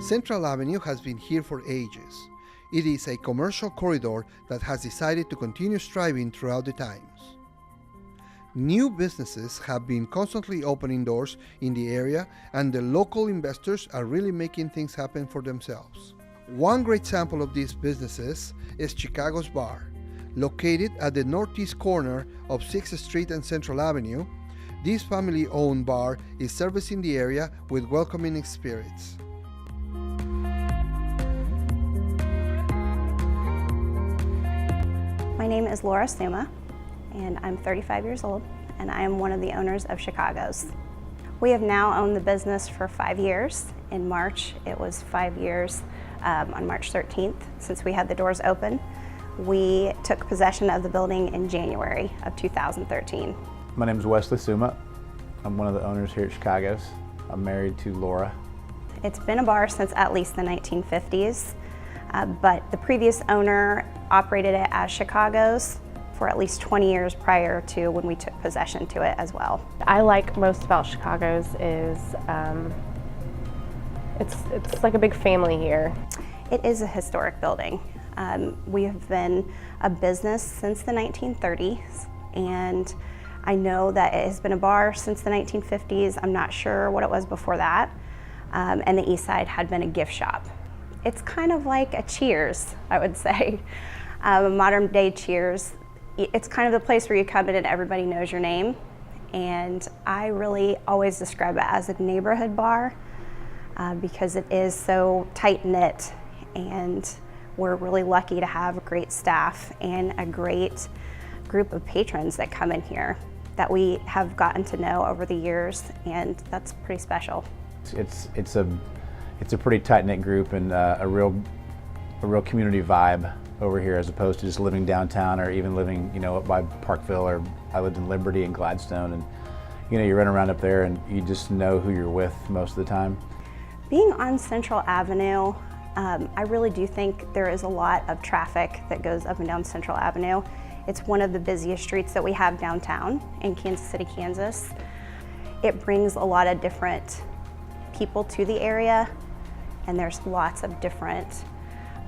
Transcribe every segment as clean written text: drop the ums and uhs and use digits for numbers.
Central Avenue has been here for ages. It is a commercial corridor that has decided to continue striving throughout the times. New businesses have been constantly opening doors in the area, and the local investors are really making things happen for themselves. One great sample of these businesses is Chicago's Bar. Located at the northeast corner of 6th Street and Central Avenue, this family-owned bar is servicing the area with welcoming spirits. My name is Laura Suma, and I'm 35 years old, and I am one of the owners of Chicago's. We have now owned the business for 5 years. In March, it was 5 years on March 13th since we had the doors open. We took possession of the building in January of 2013. My name is Wesley Suma. I'm one of the owners here at Chicago's. I'm married to Laura. It's been a bar since at least the 1950s, but the previous owner operated it as Chicago's for at least 20 years prior to when we took possession to it as well. I like most about Chicago's is it's like a big family here. It is a historic building. We have been a business since the 1930s, and I know that it has been a bar since the 1950s. I'm not sure what it was before that. And the east side had been a gift shop. It's kind of like a Cheers, I would say. Modern day Cheers. It's kind of the place where you come in and everybody knows your name. And I really always describe it as a neighborhood bar because it is so tight-knit, and we're really lucky to have great staff and a great group of patrons that come in here that we have gotten to know over the years, and that's pretty special. It's a pretty tight-knit group and a real community vibe over here, as opposed to just living downtown or even living, up by Parkville, or I lived in Liberty and Gladstone, and you run around up there and you just know who you're with most of the time. Being on Central Avenue, I really do think there is a lot of traffic that goes up and down Central Avenue. It's one of the busiest streets that we have downtown in Kansas City, Kansas. It brings a lot of different people to the area, and there's lots of different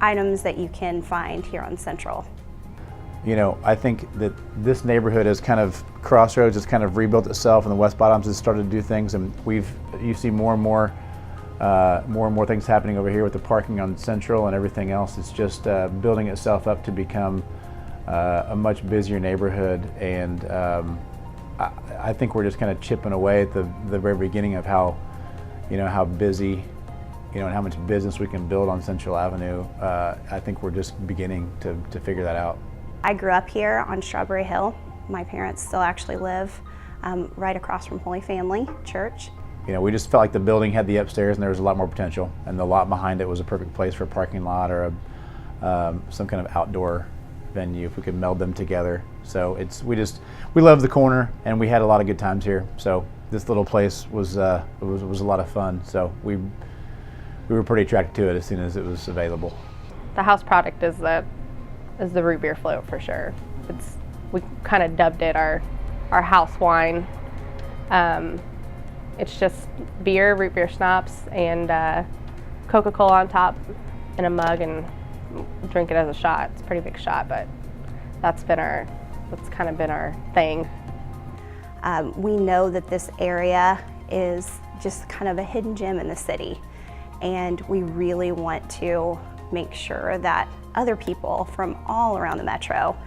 items that you can find here on Central. I think that this neighborhood is kind of crossroads, has kind of rebuilt itself, and the West Bottoms has started to do things, and you see more and more things happening over here with the parking on Central and everything else. It's just building itself up to become a much busier neighborhood, and I think we're just kind of chipping away at the very beginning of how busy, and how much business we can build on Central Avenue. I think we're just beginning to figure that out. I grew up here on Strawberry Hill. My parents still actually live right across from Holy Family Church. We just felt like the building had the upstairs and there was a lot more potential, and the lot behind it was a perfect place for a parking lot or some kind of outdoor venue if we could meld them together. So we love the corner, and we had a lot of good times here. So this little place was a lot of fun. So we were pretty attracted to it as soon as it was available. The house product is the root beer float for sure. We kind of dubbed it our house wine. It's just beer, root beer schnapps, and Coca-Cola on top in a mug, and drink it as a shot. It's a pretty big shot, but that's kind of been our thing. We know that this area is just kind of a hidden gem in the city, and we really want to make sure that other people from all around the metro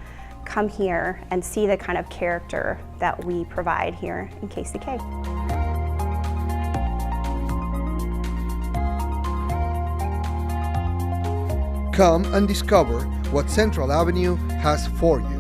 come here and see the kind of character that we provide here in KCK. Come and discover what Central Avenue has for you.